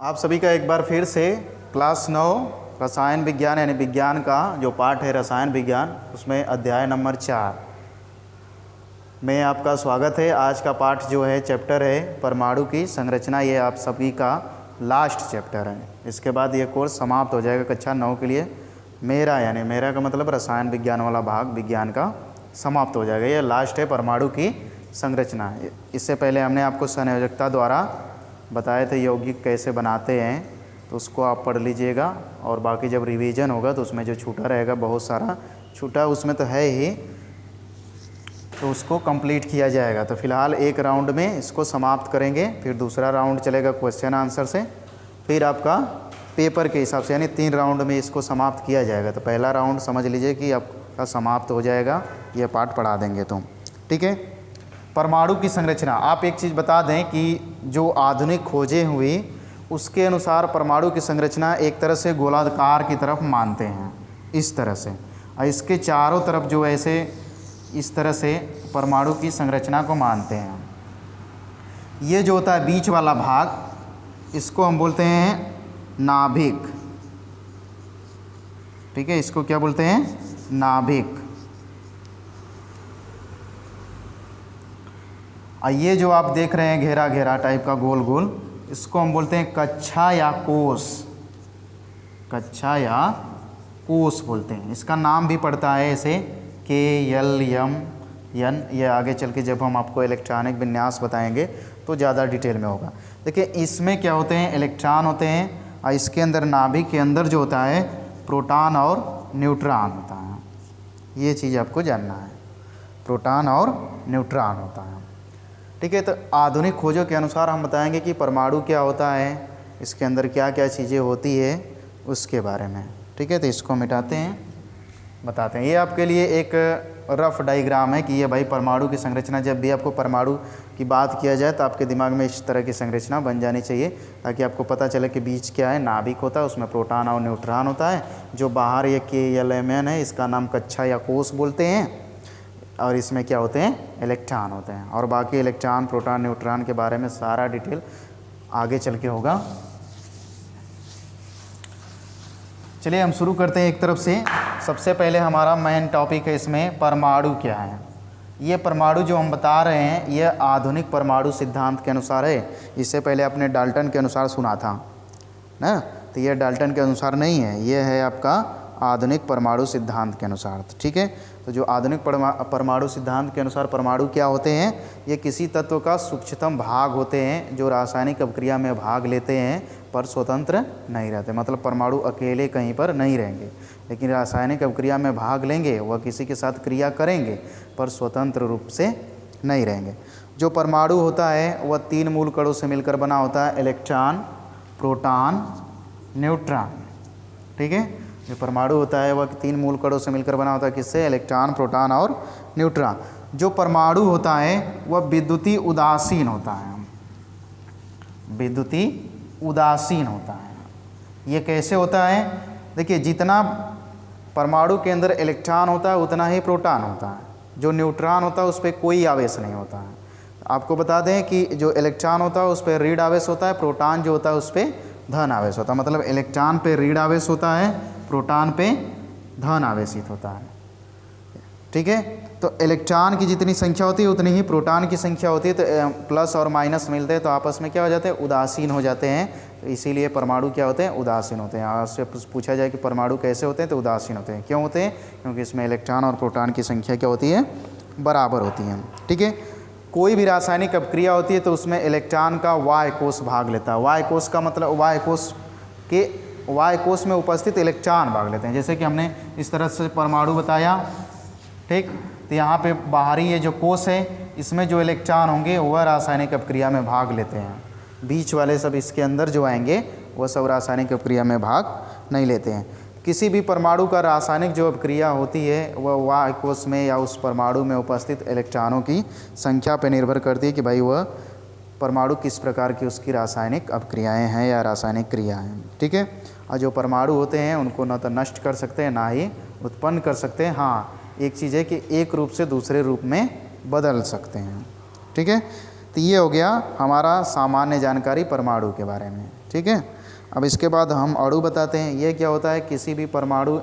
आप सभी का एक बार फिर से क्लास 9 रसायन विज्ञान यानी विज्ञान का जो पाठ है रसायन विज्ञान, उसमें अध्याय नंबर 4 में आपका स्वागत है। आज का पाठ जो है चैप्टर है परमाणु की संरचना। ये आप सभी का लास्ट चैप्टर है। इसके बाद ये कोर्स समाप्त हो जाएगा कक्षा 9 के लिए। मेरा का मतलब रसायन विज्ञान वाला भाग विज्ञान का समाप्त हो जाएगा। ये लास्ट है परमाणु की संरचना। इससे पहले हमने आपको संयोजकता द्वारा बताए थे यौगिक कैसे बनाते हैं, तो उसको आप पढ़ लीजिएगा। और बाकी जब रिवीजन होगा तो उसमें जो छूटा रहेगा, बहुत सारा छूटा उसमें तो है ही, तो उसको कंप्लीट किया जाएगा। तो फिलहाल एक राउंड में इसको समाप्त करेंगे, फिर दूसरा राउंड चलेगा क्वेश्चन आंसर से, फिर आपका पेपर के हिसाब से, यानी 3 राउंड में इसको समाप्त किया जाएगा। तो पहला राउंड समझ लीजिए कि आपका समाप्त हो जाएगा, ये पाठ पढ़ा देंगे तो ठीक है। परमाणु की संरचना, आप एक चीज़ बता दें कि जो आधुनिक खोजें हुई उसके अनुसार परमाणु की संरचना एक तरह से गोलाकार की तरफ मानते हैं, इस तरह से, और इसके चारों तरफ जो ऐसे इस तरह से परमाणु की संरचना को मानते हैं। ये जो होता है बीच वाला भाग, इसको हम बोलते हैं नाभिक, ठीक है। इसको क्या बोलते हैं? नाभिक। और ये जो आप देख रहे हैं घेरा घेरा टाइप का गोल गोल, इसको हम बोलते हैं कक्षा या कोष। कक्षा या कोष बोलते हैं। इसका नाम भी पड़ता है ऐसे KLMN। ये आगे चल के जब हम आपको इलेक्ट्रॉनिक विन्यास बताएंगे तो ज़्यादा डिटेल में होगा। देखिए इसमें क्या होते हैं, इलेक्ट्रॉन होते हैं, और इसके अंदर नाभिक के अंदर जो होता है प्रोटॉन और न्यूट्रॉन होता है। ये चीज़ आपको जानना है, प्रोटॉन और न्यूट्रॉन होता है, ठीक है। तो आधुनिक खोजों के अनुसार हम बताएंगे कि परमाणु क्या होता है, इसके अंदर क्या क्या चीज़ें होती है उसके बारे में, ठीक है। तो इसको मिटाते हैं, बताते हैं। ये आपके लिए एक रफ डायग्राम है कि ये भाई परमाणु की संरचना, जब भी आपको परमाणु की बात किया जाए तो आपके दिमाग में इस तरह की संरचना बन जानी चाहिए, ताकि आपको पता चले कि बीच क्या है, नाभिक होता है, उसमें प्रोटॉन और न्यूट्रॉन होता है। जो बाहर ये KLMN है, इसका नाम कक्षा या कोष बोलते हैं, और इसमें क्या होते हैं, इलेक्ट्रॉन होते हैं। और बाकी इलेक्ट्रॉन प्रोटॉन न्यूट्रॉन के बारे में सारा डिटेल आगे चल के होगा। चलिए हम शुरू करते हैं एक तरफ से। सबसे पहले हमारा मेन टॉपिक है इसमें परमाणु क्या है। ये परमाणु जो हम बता रहे हैं ये आधुनिक परमाणु सिद्धांत के अनुसार है। इससे पहले आपने डाल्टन के अनुसार सुना था ना, तो ये डाल्टन के अनुसार नहीं है, ये है आपका आधुनिक परमाणु सिद्धांत के अनुसार, ठीक है। तो जो आधुनिक परमाणु सिद्धांत के अनुसार परमाणु क्या होते हैं, ये किसी तत्व का सूक्ष्मतम भाग होते हैं जो रासायनिक अभिक्रिया में भाग लेते हैं पर स्वतंत्र नहीं रहते। मतलब परमाणु अकेले कहीं पर नहीं रहेंगे, लेकिन रासायनिक अभिक्रिया में भाग लेंगे, वह किसी के साथ क्रिया करेंगे पर स्वतंत्र रूप से नहीं रहेंगे। जो परमाणु होता है वह 3 मूल कणों से मिलकर बना होता है, इलेक्ट्रॉन, प्रोटॉन, न्यूट्रॉन, ठीक है। जो परमाणु होता है वह 3 मूल कणों से मिलकर बना होता है, किससे? इलेक्ट्रॉन, प्रोटॉन और न्यूट्रॉन। जो परमाणु होता है वह विद्युतीय उदासीन होता है, विद्युतीय उदासीन होता है। ये कैसे होता है? देखिए जितना परमाणु के अंदर इलेक्ट्रॉन होता है उतना ही प्रोटॉन होता है। जो न्यूट्रॉन होता है उस पर कोई आवेश नहीं होता है। आपको बता दें कि जो इलेक्ट्रॉन होता है उस पर ऋण आवेश होता है, प्रोटॉन जो होता है उस पर धन आवेश होता है। मतलब इलेक्ट्रॉन पे ऋण आवेश होता है, प्रोटॉन पे धन आवेशित होता है, ठीक है। तो इलेक्ट्रॉन की जितनी संख्या होती है उतनी ही प्रोटॉन की संख्या होती है। तो प्लस और माइनस मिलते हैं तो आपस में क्या हो जाते हैं, उदासीन हो जाते हैं। तो इसीलिए परमाणु क्या होते हैं, उदासीन होते हैं। आपसे पूछा जाए कि परमाणु कैसे होते हैं, तो उदासीन होते हैं। क्यों होते हैं? क्योंकि इसमें इलेक्ट्रॉन और प्रोटॉन की संख्या क्या होती है, बराबर होती है, ठीक है। कोई भी रासायनिक अभिक्रिया होती है तो उसमें इलेक्ट्रॉन का Y कोष भाग लेता है। Y कोष का मतलब Y कोष में उपस्थित इलेक्ट्रॉन भाग लेते हैं। जैसे कि हमने इस तरह से परमाणु बताया, ठीक। तो यहाँ पे बाहरी ये जो कोष है इसमें जो इलेक्ट्रॉन होंगे वह रासायनिक अभिक्रिया में भाग लेते हैं। बीच वाले सब इसके अंदर जो आएंगे वह सब रासायनिक अभिक्रिया में भाग नहीं लेते हैं। किसी भी परमाणु का रासायनिक जो अभिक्रिया होती है वह Y कोष में या उस परमाणु में उपस्थित इलेक्ट्रॉनों की संख्या पर निर्भर करती है कि भाई वह परमाणु किस प्रकार की उसकी रासायनिक अभिक्रियाएँ हैं या रासायनिक क्रिया हैं, ठीक है। और जो परमाणु होते हैं उनको न तो नष्ट कर सकते हैं ना ही उत्पन्न कर सकते हैं। हाँ, एक चीज़ है कि एक रूप से दूसरे रूप में बदल सकते हैं, ठीक है। तो ये हो गया हमारा सामान्य जानकारी परमाणु के बारे में। ठीक है। अब इसके बाद हम अणु बताते हैं। ये क्या होता है, किसी भी परमाणु,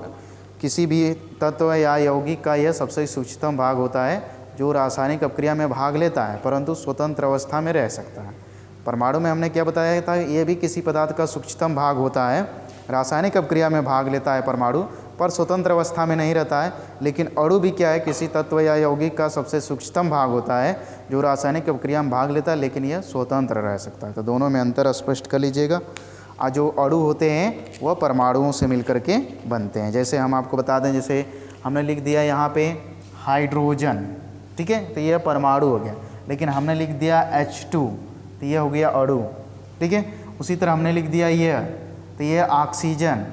किसी भी तत्व या यौगिक का यह सबसे सूक्ष्मतम भाग होता है जो रासायनिक अपक्रिया में भाग लेता है परंतु स्वतंत्र अवस्था में रह सकता है। परमाणु में हमने क्या बताया था, ये भी किसी पदार्थ का सूक्ष्मतम भाग होता है, रासायनिक अपक्रिया में भाग लेता है परमाणु, पर स्वतंत्र अवस्था में नहीं रहता है। लेकिन अणु भी क्या है, किसी तत्व या यौगिक का सबसे सूक्ष्मतम भाग होता है जो रासायनिक अपक्रिया में भाग लेता है लेकिन यह स्वतंत्र रह सकता है। तो दोनों में अंतर स्पष्ट कर लीजिएगा। जो अणु होते हैं वह परमाणुओं से मिलकर के बनते हैं। जैसे हम आपको बता दें, जैसे हमने लिख दिया यहाँ पे हाइड्रोजन, ठीक है, तो यह परमाणु हो गया। लेकिन हमने लिख दिया H2, तो यह हो गया अणु, ठीक है। उसी तरह हमने लिख दिया यह, तो यह ऑक्सीजन,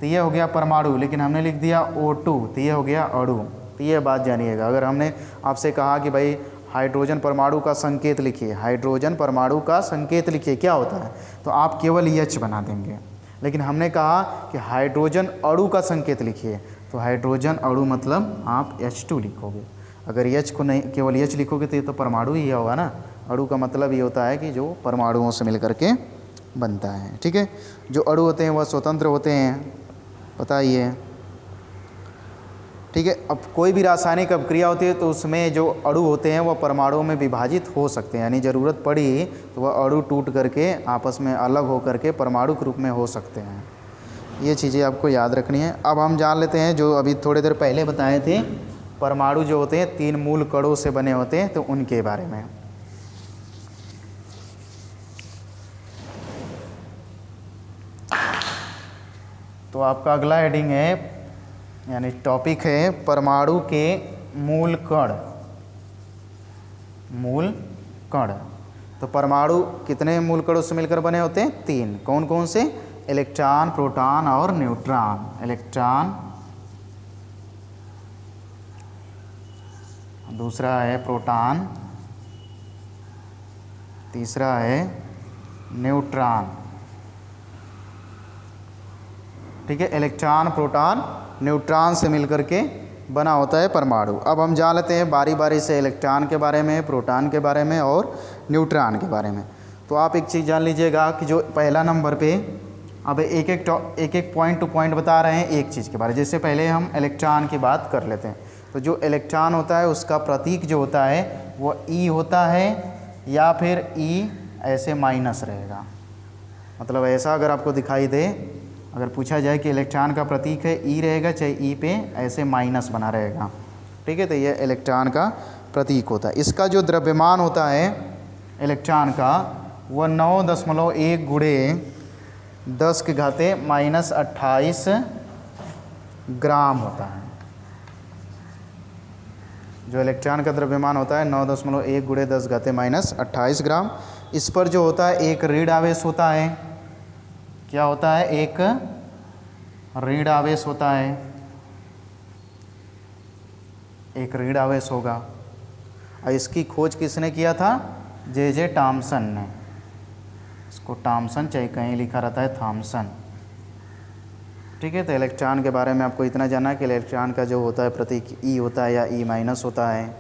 तो यह हो गया परमाणु। लेकिन हमने लिख दिया O2, तो यह हो गया अणु। तो यह बात जानिएगा। अगर हमने आपसे कहा कि भाई हाइड्रोजन परमाणु का संकेत लिखिए, हाइड्रोजन परमाणु का संकेत लिखिए, क्या होता है, तो आप केवल H बना देंगे। लेकिन हमने कहा कि हाइड्रोजन अणु का संकेत लिखिए, तो हाइड्रोजन अणु मतलब आप H2 लिखोगे। अगर H को नहीं, केवल H लिखोगे तो ये तो परमाणु ही होगा ना। अणु का मतलब ये होता है कि जो परमाणुओं से मिलकर के बनता है, ठीक है। जो अणु होते हैं वह स्वतंत्र होते हैं, पता ही है, ठीक है। अब कोई भी रासायनिक अपक्रिया होती है तो उसमें जो अणु होते हैं वह परमाणुओं में विभाजित हो सकते हैं, यानी ज़रूरत पड़ी तो वह अणु टूट करके आपस में अलग हो करके परमाणु के रूप में हो सकते हैं। ये चीज़ें आपको याद रखनी है। अब हम जान लेते हैं जो अभी थोड़ी देर पहले बताए थे, परमाणु जो होते हैं 3 मूल कणों से बने होते हैं, तो उनके बारे में। तो आपका अगला हेडिंग है, यानी टॉपिक है परमाणु के मूल कण। मूल कण, तो परमाणु कितने मूल कणों से मिलकर बने होते हैं? 3। कौन कौन से? इलेक्ट्रॉन, प्रोटॉन और न्यूट्रॉन। इलेक्ट्रॉन, दूसरा है प्रोटॉन, तीसरा है न्यूट्रॉन, ठीक है। इलेक्ट्रॉन, प्रोटॉन, न्यूट्रॉन से मिलकर के बना होता है परमाणु। अब हम जान लेते हैं बारी बारी से इलेक्ट्रॉन के बारे में, प्रोटॉन के बारे में और न्यूट्रॉन के बारे में। तो आप एक चीज़ जान लीजिएगा कि जो पहला नंबर पे, अब एक एक पॉइंट टू पॉइंट बता रहे हैं एक चीज़ के बारे में। जैसे पहले हम इलेक्ट्रॉन की बात कर लेते हैं, तो जो इलेक्ट्रॉन होता है उसका प्रतीक जो होता है वो E होता है, या फिर E ऐसे माइनस रहेगा। मतलब ऐसा अगर आपको दिखाई दे, अगर पूछा जाए कि इलेक्ट्रॉन का प्रतीक है E रहेगा, चाहे E पे ऐसे माइनस बना रहेगा, ठीक है। तो ये इलेक्ट्रॉन का प्रतीक होता है। इसका जो द्रव्यमान होता है इलेक्ट्रॉन का, वह 9.1 गुणे 10⁻⁻28 ग्राम होता है। जो इलेक्ट्रॉन का द्रव्यमान होता है 9.1 गुणे 10⁻⁻28 ग्राम। इस पर जो होता है एक ऋण आवेश होता है। क्या होता है? एक ऋण आवेश होता है, एक ऋण आवेश होगा। और इसकी खोज किसने किया था? जे टॉमसन ने। इसको टॉमसन, चाहे कहीं लिखा रहता है थॉमसन, ठीक है। तो इलेक्ट्रॉन के बारे में आपको इतना जानना है कि इलेक्ट्रॉन का जो होता है प्रतीक E होता है या E माइनस होता है,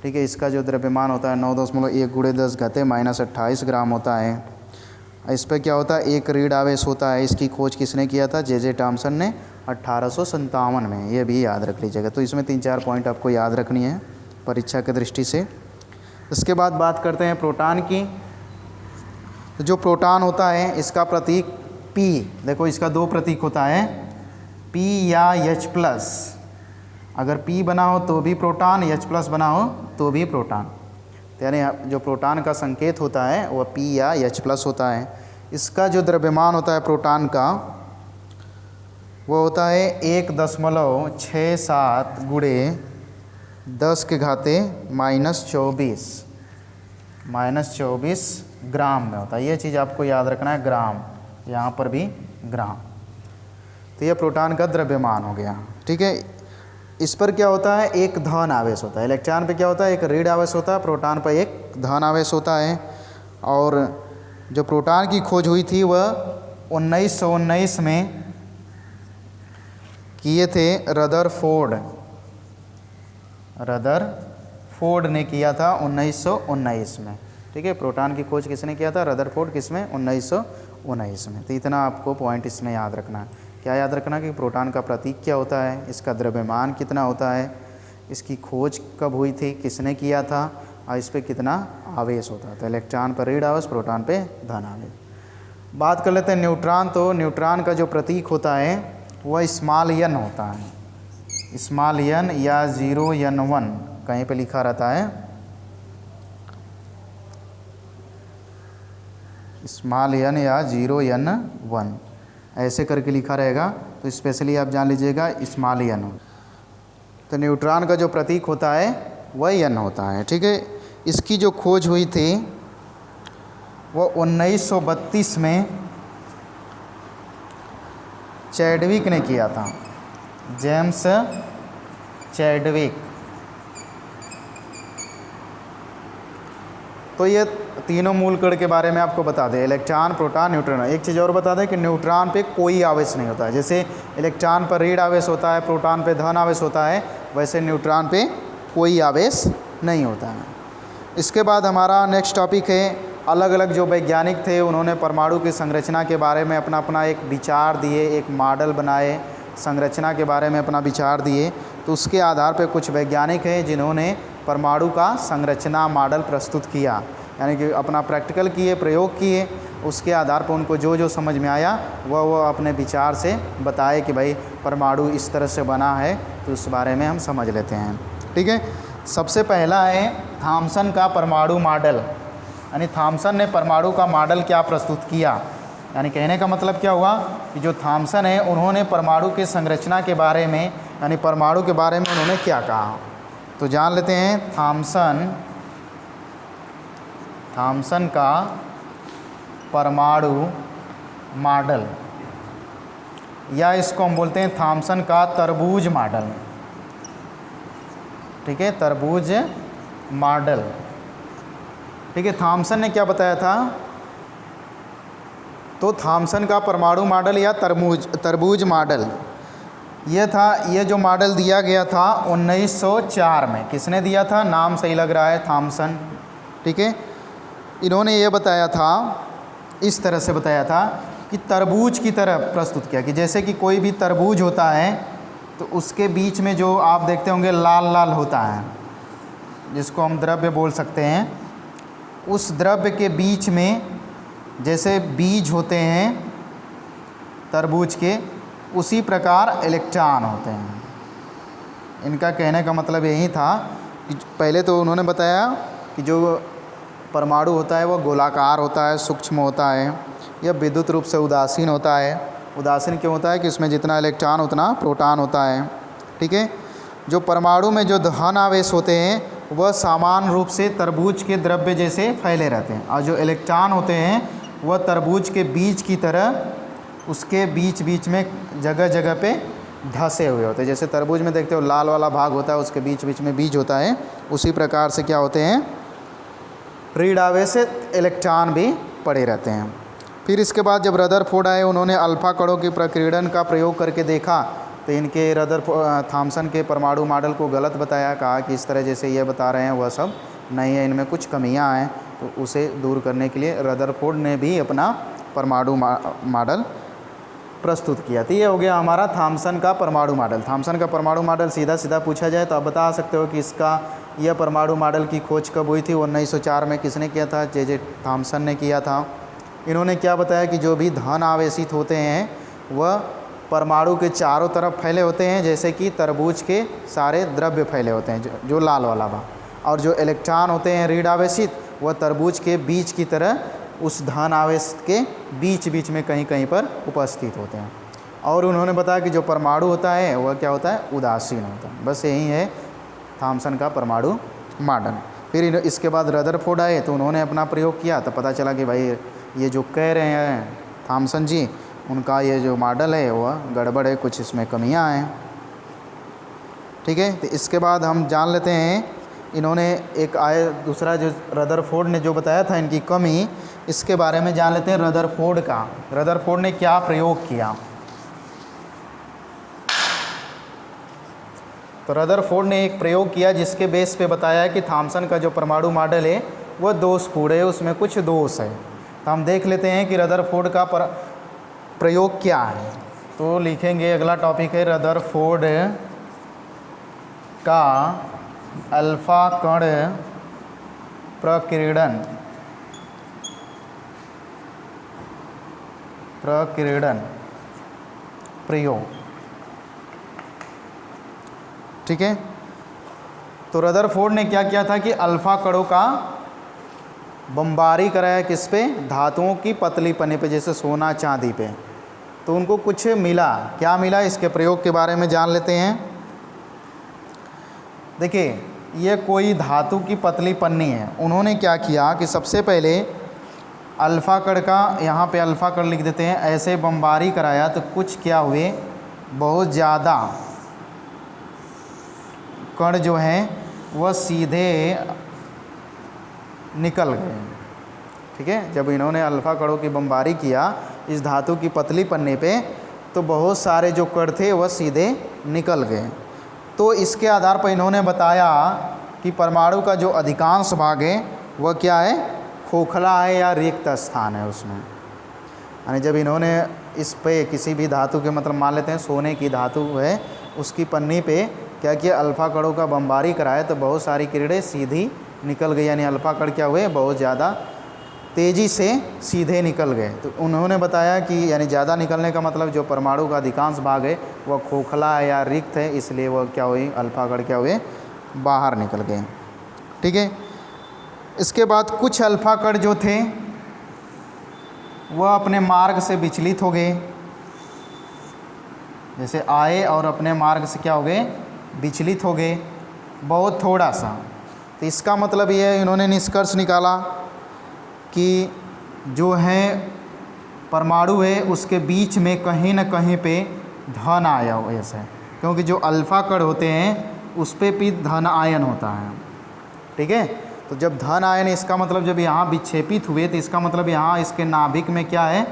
ठीक है। इसका जो द्रव्यमान होता है 9.1 गुणे 10⁻⁻28 ग्राम होता है। इस पर क्या होता है? एक ऋण आवेश होता है। इसकी खोज किसने किया था? जे टॉमसन ने 1857 में। ये भी याद रख लीजिएगा। तो इसमें 3-4 पॉइंट आपको याद रखनी है परीक्षा की दृष्टि से। इसके बाद बात करते हैं प्रोटॉन की। तो जो प्रोटॉन होता है इसका प्रतीक P, देखो इसका 2 प्रतीक होता है, P या H+। अगर P बना हो तो भी प्रोटॉन, H+ बना हो तो भी प्रोटॉन। यानी जो प्रोटॉन का संकेत होता है वह P या H+ होता है। इसका जो द्रव्यमान होता है प्रोटॉन का, वो होता है 1.67 गुणे 10⁻⁻24 ग्राम में होता है। ये चीज़ आपको याद रखना है, ग्राम, यहाँ पर भी ग्राम। तो यह प्रोटॉन का द्रव्यमान हो गया, ठीक है। इस पर क्या होता है? एक धन आवेश होता है। इलेक्ट्रॉन पे क्या होता है? एक ऋण आवेश होता है। प्रोटॉन पर एक धन आवेश होता है। और जो प्रोटॉन की खोज हुई थी वह 1919 में किए थे रदरफोर्ड ने किया था 1919 में, ठीक है। प्रोटॉन की खोज किसने किया था? रदरफोर्ड। किसमें? 19 में। तो इतना आपको पॉइंट इसमें याद रखना है। क्या याद रखना कि प्रोटॉन का प्रतीक क्या होता है, इसका द्रव्यमान कितना होता है, इसकी खोज कब हुई थी, किसने किया था, और इस पर कितना आवेश होता है। तो इलेक्ट्रॉन पर ऋण आवेश, प्रोटॉन पे धन आवेश। बात कर लेते हैं न्यूट्रॉन। तो न्यूट्रॉन का जो प्रतीक होता है वह स्मॉल n होता है, स्मॉल n या 0n1 कहीं पे लिखा रहता है, स्मॉल n या 0n1 ऐसे करके लिखा रहेगा। तो स्पेशली आप जान लीजिएगा स्मॉल n। तो न्यूट्रॉन का जो प्रतीक होता है वह n होता है, ठीक है। इसकी जो खोज हुई थी वो 1932 में चैडविक ने किया था, जेम्स चैडविक। तो ये तीनों मूल कण के बारे में आपको बता दें, इलेक्ट्रॉन, प्रोटॉन, न्यूट्रॉन। एक चीज़ और बता दें कि न्यूट्रॉन पे कोई आवेश नहीं होता है। जैसे इलेक्ट्रॉन पर ऋण आवेश होता है, प्रोटॉन पे धन आवेश होता है, वैसे न्यूट्रॉन पे कोई आवेश नहीं होता है। इसके बाद हमारा नेक्स्ट टॉपिक है, अलग अलग जो वैज्ञानिक थे उन्होंने परमाणु की संरचना के बारे में अपना अपना एक विचार दिए, एक मॉडल बनाए, संरचना के बारे में अपना विचार दिए। तो उसके आधार पर कुछ वैज्ञानिक हैं जिन्होंने परमाणु का संरचना मॉडल प्रस्तुत किया, यानी कि अपना प्रैक्टिकल किए, प्रयोग किए। उसके आधार पर उनको जो जो समझ में आया वह अपने विचार से बताए कि भाई परमाणु इस तरह से बना है। तो उस बारे में हम समझ लेते हैं, ठीक है। सबसे पहला है थॉमसन का परमाणु मॉडल, यानी थॉमसन ने परमाणु का मॉडल क्या प्रस्तुत किया। यानी कहने का मतलब क्या हुआ कि जो थॉमसन है उन्होंने परमाणु के संरचना के बारे में, यानी परमाणु के बारे में उन्होंने क्या कहा। तो जान लेते हैं थॉमसन का परमाणु मॉडल, या इसको हम बोलते हैं थॉमसन का तरबूज मॉडल, ठीक है, तरबूज मॉडल, ठीक है। थॉमसन ने क्या बताया था, तो थॉमसन का परमाणु मॉडल या तरबूज मॉडल ये था। ये जो मॉडल दिया गया था 1904 में। किसने दिया था, नाम सही लग रहा है, थॉमसन, ठीक है। इन्होंने ये बताया था, इस तरह से बताया था कि तरबूज की तरह प्रस्तुत किया कि जैसे कि कोई भी तरबूज होता है तो उसके बीच में जो आप देखते होंगे लाल लाल होता है, जिसको हम द्रव्य बोल सकते हैं, उस द्रव्य के बीच में जैसे बीज होते हैं तरबूज के, उसी प्रकार इलेक्ट्रॉन होते हैं। इनका कहने का मतलब यही था कि पहले तो उन्होंने बताया कि जो परमाणु होता है वह गोलाकार होता है, सूक्ष्म होता है, यह विद्युत रूप से उदासीन होता है। उदासीन क्यों होता है कि उसमें जितना इलेक्ट्रॉन उतना प्रोटॉन होता है, ठीक है। जो परमाणु में जो धन आवेश होते हैं वह समान रूप से तरबूज के द्रव्य जैसे फैले रहते हैं, और जो इलेक्ट्रॉन होते हैं वह तरबूज के बीज की तरह उसके बीच बीच में जगह जगह पे धंसे हुए होते हैं। जैसे तरबूज में देखते हो लाल वाला भाग होता है, उसके बीच बीच में बीज होता है, उसी प्रकार से क्या होते हैं, ऋण आवेश से इलेक्ट्रॉन भी पड़े रहते हैं। फिर इसके बाद जब रदरफोर्ड आए, उन्होंने अल्फा कणों की प्रकीर्णन का प्रयोग करके देखा। तो इनके थॉमसन के परमाणु मॉडल को गलत बताया, कहा कि इस तरह जैसे ये बता रहे हैं वह सब नहीं है, इनमें कुछ कमियां हैं। तो उसे दूर करने के लिए रदरफोर्ड ने भी अपना परमाणु मॉडल प्रस्तुत किया। तो ये हो गया हमारा थॉमसन का परमाणु मॉडल। थॉमसन का परमाणु मॉडल सीधा सीधा पूछा जाए तो आप बता सकते हो कि इसका यह परमाणु मॉडल की खोज कब हुई थी, 1904 में। किसने किया था, जे थॉमसन ने किया था। इन्होंने क्या बताया कि जो भी धन आवेशित होते हैं वह परमाणु के चारों तरफ फैले होते हैं, जैसे कि तरबूज के सारे द्रव्य फैले होते हैं, जो लाल वाला बा। और जो इलेक्ट्रॉन होते हैं ऋण आवेशित, वह तरबूज के बीज की तरह उस धन आवेश के बीच बीच में कहीं कहीं पर उपस्थित होते हैं। और उन्होंने बताया कि जो परमाणु होता है वह क्या होता है, उदासीन होता है। बस यही है थॉमसन का परमाणु मॉडल। फिर इसके बाद रदरफोर्ड आए तो उन्होंने अपना प्रयोग किया, तो पता चला कि भाई ये जो कह रहे हैं थॉमसन जी, उनका ये जो मॉडल है वह गड़बड़ है, कुछ इसमें कमियां हैं, ठीक है। तो इसके बाद हम जान लेते हैं, इन्होंने एक आए दूसरा जो रदरफोर्ड ने जो बताया था इनकी कमी, इसके बारे में जान लेते हैं रदरफोर्ड का। रदरफोर्ड ने क्या प्रयोग किया। तो रदरफोर्ड ने एक प्रयोग किया जिसके बेस पे बताया कि थॉमसन का जो परमाणु मॉडल है वह दोषपूर्ण है, उसमें कुछ दोष है। तो हम देख लेते हैं कि रदरफोर्ड का प्रयोग क्या है। तो लिखेंगे, अगला टॉपिक है रदरफोर्ड का अल्फा कण प्रकीर्णन प्रयोग। ठीक है, तो रदरफोर्ड ने क्या किया था कि अल्फा कणों का बमबारी कराया किस पे, धातुओं की पतली पन्ने पे, जैसे सोना चांदी पे। तो उनको कुछ मिला, क्या मिला, इसके प्रयोग के बारे में जान लेते हैं। देखिए, ये कोई धातु की पतली पन्नी है। उन्होंने क्या किया कि सबसे पहले अल्फ़ा कण का, यहाँ पे अल्फ़ा कण लिख देते हैं, ऐसे बमबारी कराया तो कुछ क्या हुए, बहुत ज़्यादा कण जो हैं वह सीधे निकल गए। ठीक है, जब इन्होंने अल्फ़ा कणों की बमबारी किया इस धातु की पतली पन्ने पे, तो बहुत सारे जो कण थे वह सीधे निकल गए। तो इसके आधार पर इन्होंने बताया कि परमाणु का जो अधिकांश भाग है वह क्या है, खोखला है या रिक्त स्थान है उसमें। यानी जब इन्होंने इस पे किसी भी धातु के, मतलब मान लेते हैं सोने की धातु है, उसकी पन्नी पे क्या किया, अल्फ़ा कणों का बमबारी कराया तो बहुत सारी किरणें सीधी निकल गई। यानी अल्फ़ा कण क्या हुए, बहुत ज़्यादा तेज़ी से सीधे निकल गए। तो उन्होंने बताया कि यानी ज़्यादा निकलने का मतलब जो परमाणु का अधिकांश भाग है वह खोखला है या रिक्त है, इसलिए वह क्या हुई, अल्फ़ा कण क्या हुए, बाहर निकल गए। ठीक है, इसके बाद कुछ अल्फ़ा कण जो थे वह अपने मार्ग से विचलित हो गए, जैसे आए और अपने मार्ग से क्या हो गए, विचलित हो गए, बहुत थोड़ा सा। तो इसका मतलब ये इन्होंने निष्कर्ष निकाला कि जो है परमाणु है उसके बीच में कहीं न कहीं पे धन आया हो ऐसे, क्योंकि जो अल्फ़ा कण होते हैं उस पर भी धन आयन होता है। ठीक है, तो जब धन आयन, इसका मतलब जब यहाँ विक्षेपित हुए तो इसका मतलब यहाँ इसके नाभिक में क्या है,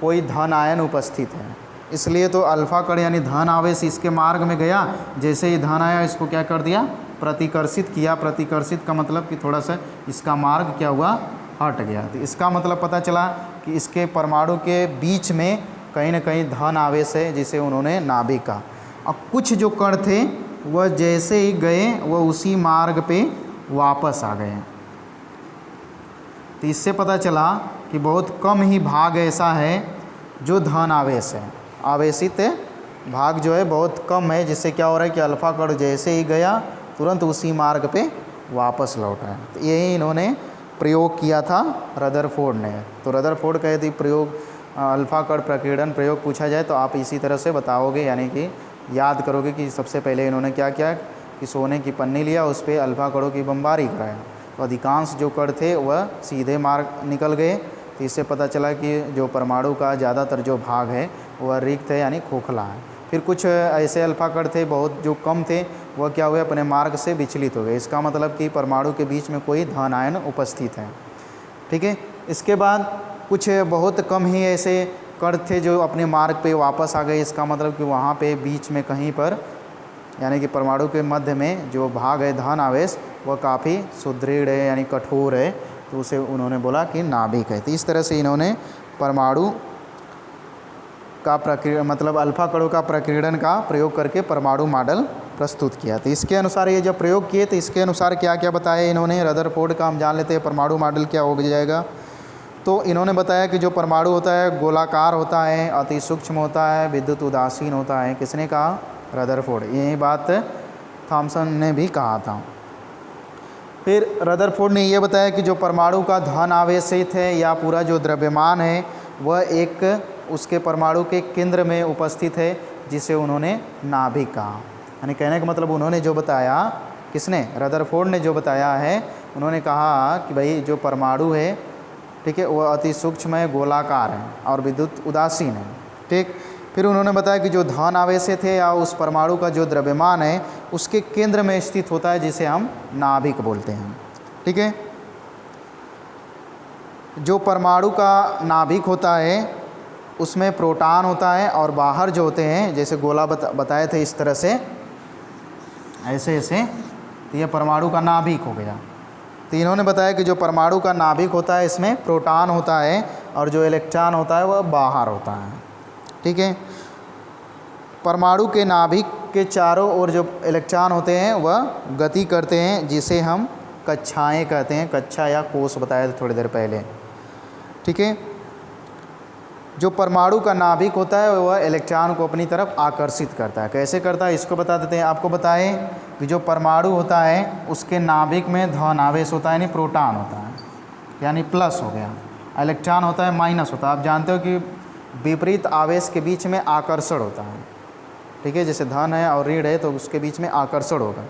कोई धन आयन उपस्थित है। इसलिए तो अल्फ़ा कण यानी धन आवेश इसके मार्ग में गया, जैसे ही धन आया इसको क्या कर दिया, प्रतिकर्षित किया। प्रतिकर्षित का मतलब कि थोड़ा सा इसका मार्ग क्या हुआ, हट गया। तो इसका मतलब पता चला कि इसके परमाणु के बीच में कहीं न कहीं धन आवेश है, जिसे उन्होंने नाभिक कहा। और कुछ जो कण थे वह जैसे ही गए वह उसी मार्ग पे वापस आ गए। तो इससे पता चला कि बहुत कम ही भाग ऐसा है जो धन आवेश है, आवेशित भाग जो है बहुत कम है, जिससे क्या हो रहा है कि अल्फ़ा कण जैसे ही गया तुरंत उसी मार्ग पे वापस लौटा है। तो यही इन्होंने प्रयोग किया था रदरफोर्ड ने। तो रदरफोर्ड का यदि प्रयोग अल्फ़ा कण प्रकीर्णन प्रयोग पूछा जाए तो आप इसी तरह से बताओगे, यानी कि याद करोगे कि सबसे पहले इन्होंने क्या किया कि सोने की पन्नी लिया, उस पर अल्फ़ा कणों की बमबारी कराया, तो अधिकांश जो कण थे वह सीधे मार्ग निकल गए। तो इससे पता चला कि जो परमाणु का ज़्यादातर जो भाग है वह रिक्त है यानी खोखला है। फिर कुछ ऐसे अल्फ़ा कण थे बहुत जो कम थे, वह क्या हुए, अपने मार्ग से विचलित हो गए। इसका मतलब कि परमाणु के बीच में कोई धन आयन उपस्थित है। ठीक है, इसके बाद कुछ बहुत कम ही ऐसे कण थे जो अपने मार्ग पे वापस आ गए। इसका मतलब कि वहाँ पे बीच में कहीं पर, यानी कि परमाणु के मध्य में जो भाग है धन आवेश वह काफ़ी सुदृढ़ है यानी कठोर है, तो उसे उन्होंने बोला कि नाभिक है। तो इस तरह से इन्होंने परमाणु का मतलब अल्फ़ा कणों का प्रकीर्णन का प्रयोग करके परमाणु मॉडल प्रस्तुत किया। तो इसके अनुसार ये जब प्रयोग किए तो इसके अनुसार क्या क्या बताया इन्होंने, रदरफोर्ड का हम जान लेते हैं परमाणु मॉडल क्या हो जाएगा। तो इन्होंने बताया कि जो परमाणु होता है गोलाकार होता है, अति सूक्ष्म होता है, विद्युत उदासीन होता है। किसने कहा, रदरफोर्ड। यही बात थॉमसन ने भी कहा था। फिर रदरफोर्ड ने यह बताया कि जो परमाणु का धन आवेशित है या पूरा जो द्रव्यमान है वह एक उसके परमाणु के केंद्र में उपस्थित है, जिसे उन्होंने नाभिक कहा। यानी कहने का मतलब उन्होंने जो बताया, किसने, रदरफोर्ड ने जो बताया है, उन्होंने कहा कि भाई जो परमाणु है, ठीक है, वह अति सूक्ष्म है, गोलाकार है और विद्युत उदासीन है। ठीक, फिर उन्होंने बताया कि जो धन आवेशित है या उस परमाणु का जो द्रव्यमान है उसके केंद्र में स्थित होता है, जिसे हम नाभिक बोलते हैं। ठीक है, जो परमाणु का नाभिक होता है उसमें प्रोटॉन होता है और बाहर जो होते हैं, जैसे गोला बताए थे इस तरह से ऐसे ऐसे, तो यह परमाणु का नाभिक हो गया। तो इन्होंने बताया कि जो परमाणु का नाभिक होता है इसमें प्रोटॉन होता है और जो इलेक्ट्रॉन होता है वह बाहर होता है। ठीक है, परमाणु के नाभिक के चारों ओर जो इलेक्ट्रॉन होते हैं वह गति करते हैं, जिसे हम कक्षाएं कहते हैं। कक्षा या कोष बताया था थोड़ी देर पहले। ठीक है, जो परमाणु का नाभिक होता है वह इलेक्ट्रॉन को अपनी तरफ आकर्षित करता है। कैसे करता है इसको बता देते हैं। आपको बताएं कि जो परमाणु होता है उसके नाभिक में धन आवेश होता है, यानी प्रोटॉन होता है, यानी प्लस हो गया। इलेक्ट्रॉन होता है माइनस होता है। आप जानते हो कि विपरीत आवेश के बीच में आकर्षण होता है। ठीक है, जैसे धन है और ऋण है तो उसके बीच में आकर्षण होगा।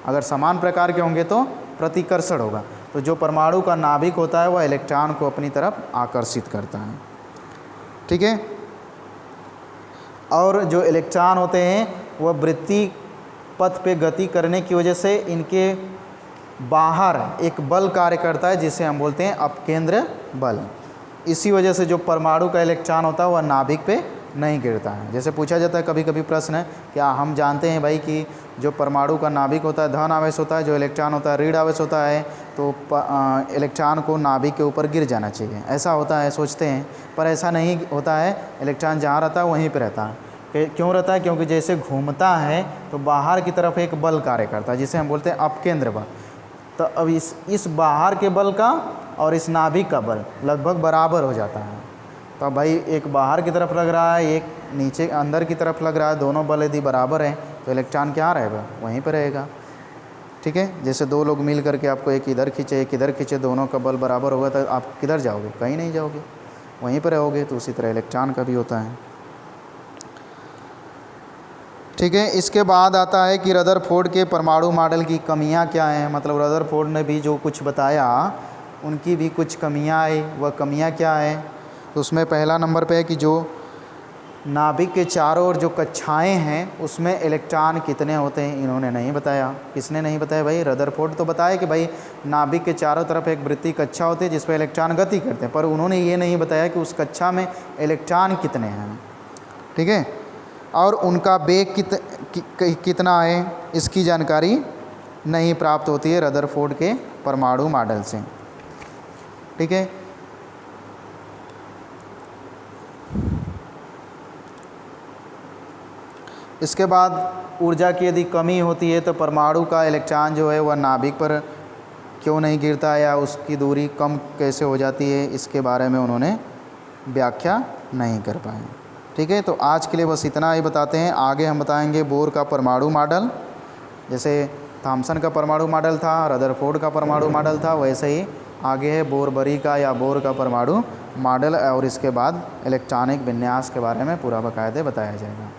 अगर समान प्रकार के होंगे तो प्रतिकर्षण होगा। तो जो परमाणु का नाभिक होता है वह इलेक्ट्रॉन को अपनी तरफ आकर्षित करता है। ठीक है, और जो इलेक्ट्रॉन होते हैं वह वृत्तीय पथ पे गति करने की वजह से इनके बाहर एक बल कार्य करता है, जिसे हम बोलते हैं अपकेंद्र बल। इसी वजह से जो परमाणु का इलेक्ट्रॉन होता है वह नाभिक पे नहीं गिरता है। जैसे पूछा जाता है कभी कभी प्रश्न है, क्या हम जानते हैं भाई कि जो परमाणु का नाभिक होता है धन आवेश होता है, जो इलेक्ट्रॉन होता है ऋण आवेश होता है, तो इलेक्ट्रॉन को नाभिक के ऊपर गिर जाना चाहिए। ऐसा होता है, सोचते हैं, पर ऐसा नहीं होता है। इलेक्ट्रॉन जहाँ रहता है वहीं पर रहता है। क्यों रहता है? क्योंकि जैसे घूमता है तो बाहर की तरफ एक बल कार्य करता है, जिसे हम बोलते हैं अपकेंद्र बल। तो अब इस बाहर के बल का और इस नाभिक का बल लगभग बराबर हो जाता है। तो भाई एक बाहर की तरफ लग रहा है, एक नीचे अंदर की तरफ लग रहा है, दोनों बल यदि बराबर हैं तो इलेक्ट्रॉन क्या रहेगा? वहीं पर रहेगा। ठीक है, जैसे दो लोग मिल करके आपको एक इधर खींचे एक इधर खींचे, दोनों का बल बराबर होगा तो आप किधर जाओगे? कहीं नहीं जाओगे, वहीं पर रहोगे। तो उसी तरह इलेक्ट्रॉन का भी होता है। ठीक है, इसके बाद आता है कि रदरफोर्ड के परमाणु मॉडल की कमियां क्या हैं। मतलब रदरफोर्ड ने भी जो कुछ बताया उनकी भी कुछ कमियां आई। वह कमियां क्या है? तो उसमें पहला नंबर पे है कि जो नाभिक के चारों ओर जो कक्षाएं हैं उसमें इलेक्ट्रॉन कितने होते हैं, इन्होंने नहीं बताया। किसने नहीं बताया भाई? रदरफोर्ड तो बताया कि भाई नाभिक के चारों तरफ एक वृत्तीय कक्षा होती है जिस पर इलेक्ट्रॉन गति करते हैं, पर उन्होंने ये नहीं बताया कि उस कक्षा में इलेक्ट्रॉन कितने हैं। ठीक है, और उनका वेग कितना है इसकी जानकारी नहीं प्राप्त होती है रदरफोर्ड के परमाणु मॉडल से। ठीक है, इसके बाद ऊर्जा की यदि कमी होती है तो परमाणु का इलेक्ट्रॉन जो है वह नाभिक पर क्यों नहीं गिरता या उसकी दूरी कम कैसे हो जाती है, इसके बारे में उन्होंने व्याख्या नहीं कर पाए। ठीक है, तो आज के लिए बस इतना ही बताते हैं। आगे हम बताएंगे बोर का परमाणु मॉडल। जैसे थॉमसन का परमाणु मॉडल था, रदरफोर्ड का परमाणु मॉडल था, वैसे ही आगे है बोर-बरी का या बोर का परमाणु मॉडल, और इसके बाद इलेक्ट्रॉनिक विन्यास के बारे में पूरा बाकायदे बताया जाएगा।